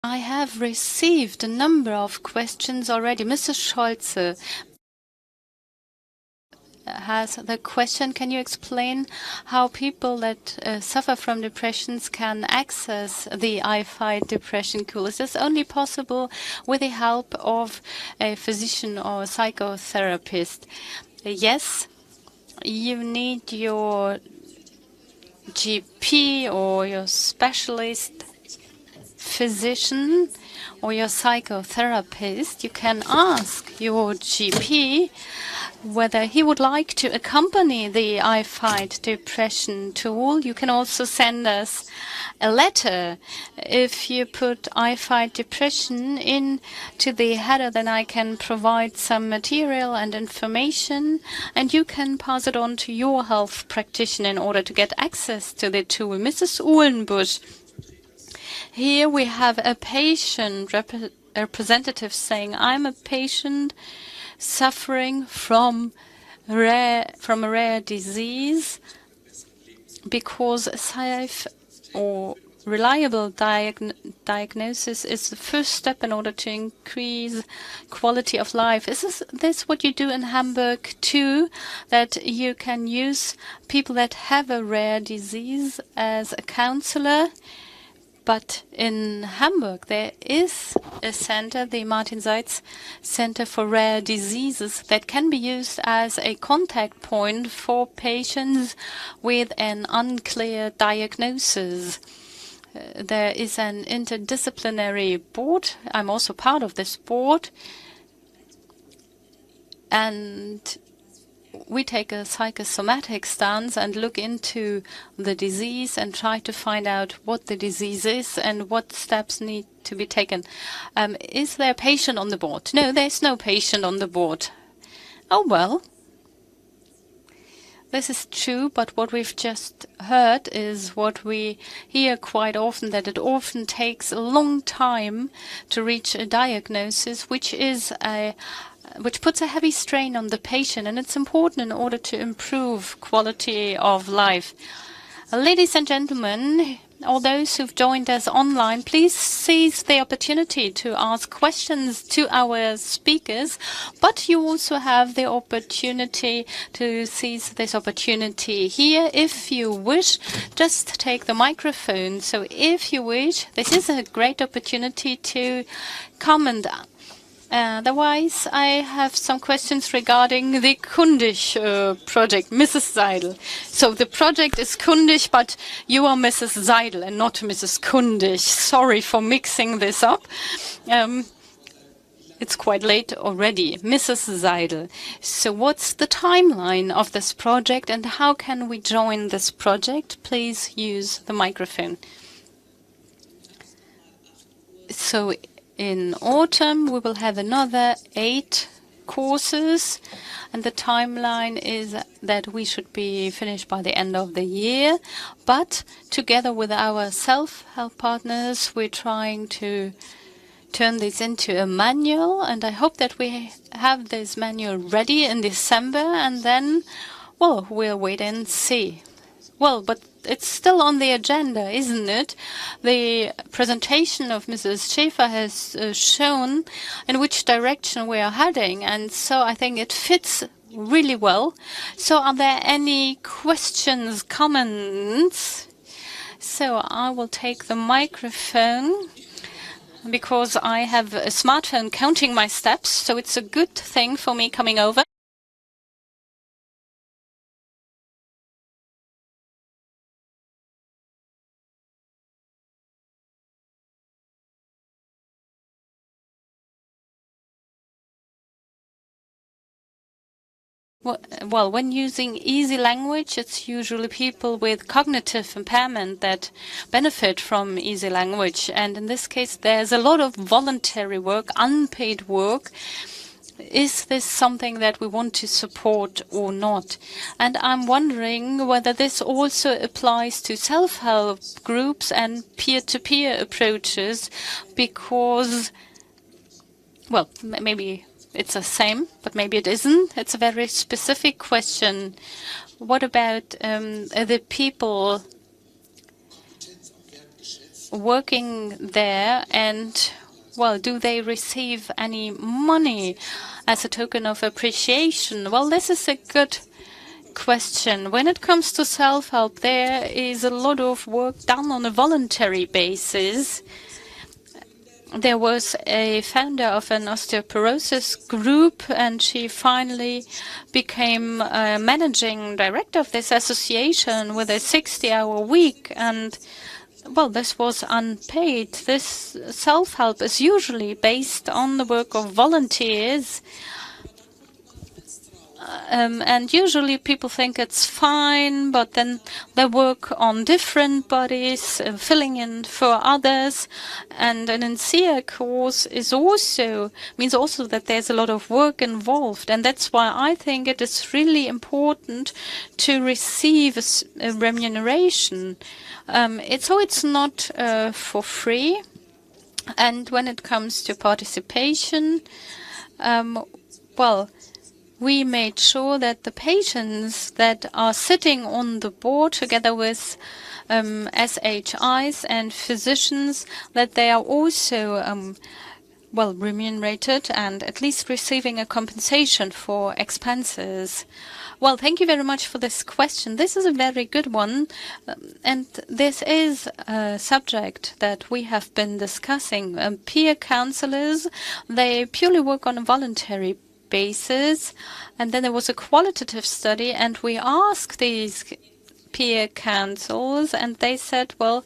I have received a number of questions already. Mr. Scholze has the question, can you explain how people that suffer from depressions can access the I Fight Depression tool? Is this only possible with the help of a physician or a psychotherapist? Yes, you need your GP or your specialist physician or your psychotherapist. You can ask your GP whether he would like to accompany the I Fight Depression tool. You can also send us a letter. If you put I Fight Depression into the header, then I can provide some material and information, and you can pass it on to your health practitioner in order to get access to the tool. Mrs. Uhlenbusch, here we have a patient representative saying, I'm a patient suffering from a rare disease because safe or reliable diagnosis is the first step in order to increase quality of life. Is this what you do in Hamburg too, that you can use people that have a rare disease as a counselor? But in Hamburg, there is a center, the Martin Seitz Center for Rare Diseases, that can be used as a contact point for patients with an unclear diagnosis. There is an interdisciplinary board. I'm also part of this board. And we take a psychosomatic stance and look into the disease and try to find out what the disease is and what steps need to be taken. Is there a patient on the board? No, there's no patient on the board. Oh, well, this is true, but what we've just heard is what we hear quite often, that it often takes a long time to reach a diagnosis, which puts a heavy strain on the patient, and it's important in order to improve quality of life. Ladies and gentlemen, all those who've joined us online, please seize the opportunity to ask questions to our speakers, but you also have the opportunity to seize this opportunity here. If you wish, just take the microphone. So if you wish, this is a great opportunity to comment. Otherwise, I have some questions regarding the Kundig project, Mrs. Seidel. So the project is Kundig, but you are Mrs. Seidel and not Mrs. Kundig. Sorry for mixing this up. It's quite late already. Mrs. Seidel. So what's the timeline of this project and how can we join this project? Please use the microphone. So in autumn, we will have another 8 courses, and the timeline is that we should be finished by the end of the year. But together with our self-help partners, we're trying to turn this into a manual, and I hope that we have this manual ready in December, and then, well, we'll wait and see. Well, but it's still on the agenda, isn't it? The presentation of Mrs. Schäfer has shown in which direction we are heading, and so I think it fits really well. So are there any questions, comments? So I will take the microphone because I have a smartphone counting my steps, so it's a good thing for me coming over. Well, when using easy language, it's usually people with cognitive impairment that benefit from easy language. And in this case, there's a lot of voluntary work, unpaid work. Is this something that we want to support or not? And I'm wondering whether this also applies to self-help groups and peer-to-peer approaches, because, well, maybe it's the same, but maybe it isn't. It's a very specific question. What about the people working there, and well, do they receive any money as a token of appreciation? Well, this is a good question. When it comes to self-help, there is a lot of work done on a voluntary basis. There was a founder of an osteoporosis group, and she finally became a managing director of this association with a 60-hour week. And well, this was unpaid. This self-help is usually based on the work of volunteers. And usually people think it's fine, but then they work on different bodies, filling in for others. And an INSEA course means also that there's a lot of work involved. And that's why I think it is really important to receive a remuneration. It's not for free. And when it comes to participation, well, we made sure that the patients that are sitting on the board together with SHIs and physicians, that they are also well remunerated and at least receiving a compensation for expenses. Well, thank you very much for this question. This is a very good one, and this is a subject that we have been discussing. Peer counselors, they purely work on a voluntary basis, and then there was a qualitative study, and we asked these peer councils, and they said, well,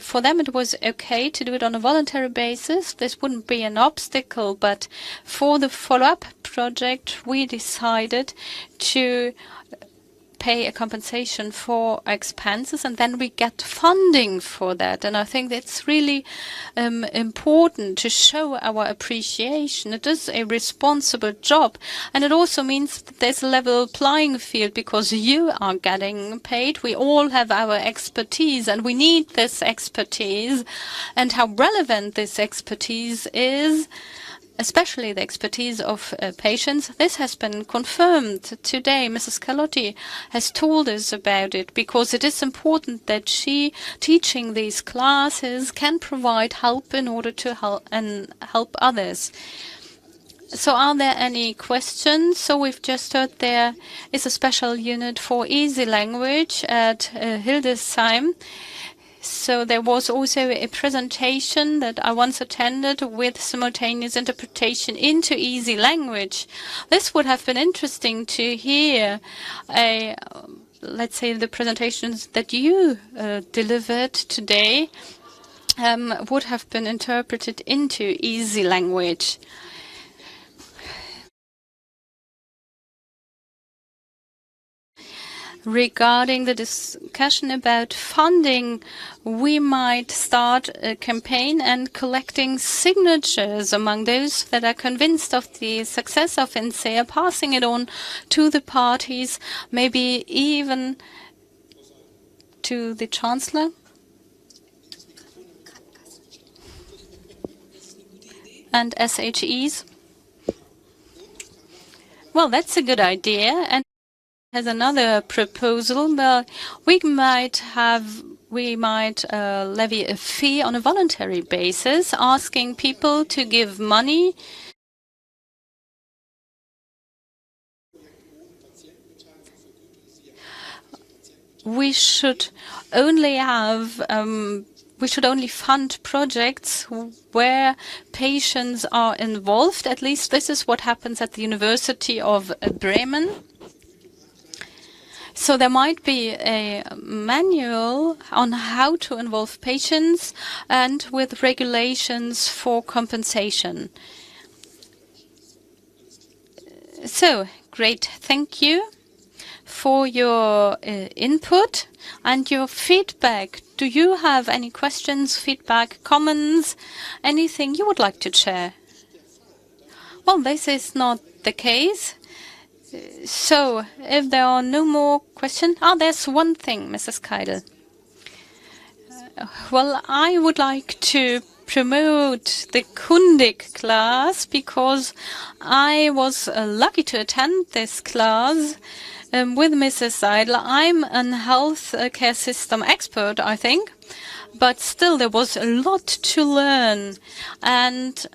for them it was okay to do it on a voluntary basis. This wouldn't be an obstacle, but for the follow-up project we decided to pay a compensation for expenses, and then we get funding for that. And I think that's really important to show our appreciation. It is a responsible job, and it also means that there's a level playing field because you are getting paid. We all have our expertise, and we need this expertise. And how relevant this expertise is, especially the expertise of patients. This has been confirmed today. Mrs. Calotti has told us about it, because it is important that she, teaching these classes, can provide help in order to help others. So are there any questions? So we've just heard there is a special unit for easy language at Hildesheim. So there was also a presentation that I once attended with simultaneous interpretation into easy language. This would have been interesting to hear. Let's say the presentations that you delivered today would have been interpreted into easy language. Regarding the discussion about funding, we might start a campaign and collecting signatures among those that are convinced of the success of INSEA, passing it on to the parties, maybe even to the Chancellor. And SHEs. Well, that's a good idea. And has another proposal. We might levy a fee on a voluntary basis, asking people to give money. We should only fund projects where patients are involved. At least this is what happens at the University of Bremen. So there might be a manual on how to involve patients and with regulations for compensation. So, great. Thank you for your input and your feedback. Do you have any questions, feedback, comments, anything you would like to share? Well, this is not the case. So, if there are no more questions... there's one thing, Mrs. Keidel. Well, I would like to promote the Kundig class, because I was lucky to attend this class with Mrs. Seidel. I'm a health care system expert, I think. but still there was a lot to learn. And,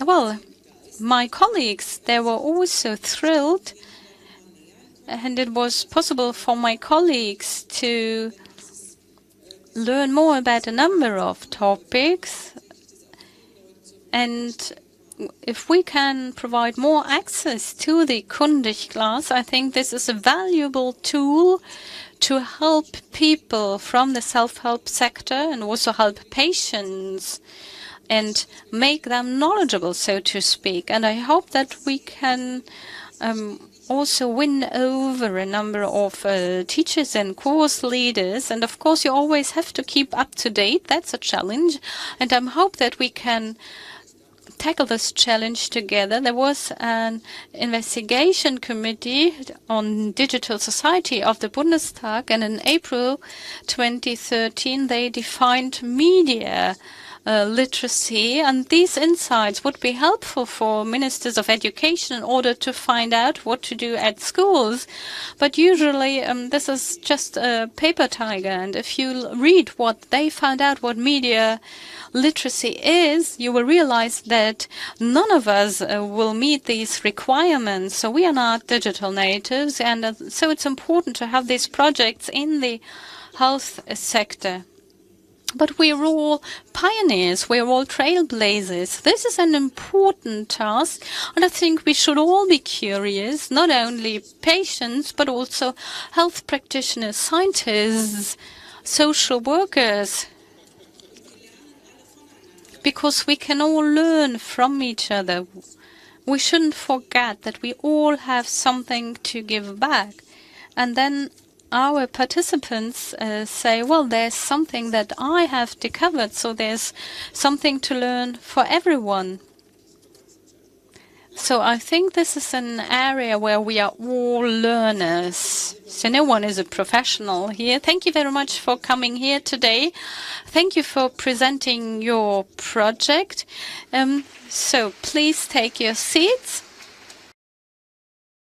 well, my colleagues, they were also thrilled, and it was possible for my colleagues to learn more about a number of topics. And if we can provide more access to the Kundig class, I think this is a valuable tool to help people from the self-help sector and also help patients and make them knowledgeable, so to speak. And I hope that we can also win over a number of teachers and course leaders. And of course, you always have to keep up to date. That's a challenge. And I hope that we can tackle this challenge together. There was an investigation committee on digital society of the Bundestag, and in April 2013 they defined media literacy, and these insights would be helpful for ministers of education in order to find out what to do at schools. But usually this is just a paper tiger, and if you read what they found out, what media literacy is, you will realize that none of us will meet these requirements. So we are not digital natives, and so it's important to have these projects in the health sector. But we're all pioneers, we're all trailblazers. This is an important task, and I think we should all be curious, not only patients, but also health practitioners, scientists, social workers, because we can all learn from each other. We shouldn't forget that we all have something to give back. And then our participants say, well, there's something that I have discovered, so there's something to learn for everyone. So I think this is an area where we are all learners. So no one is a professional here. Thank you very much for coming here today. Thank you for presenting your project. So please take your seats.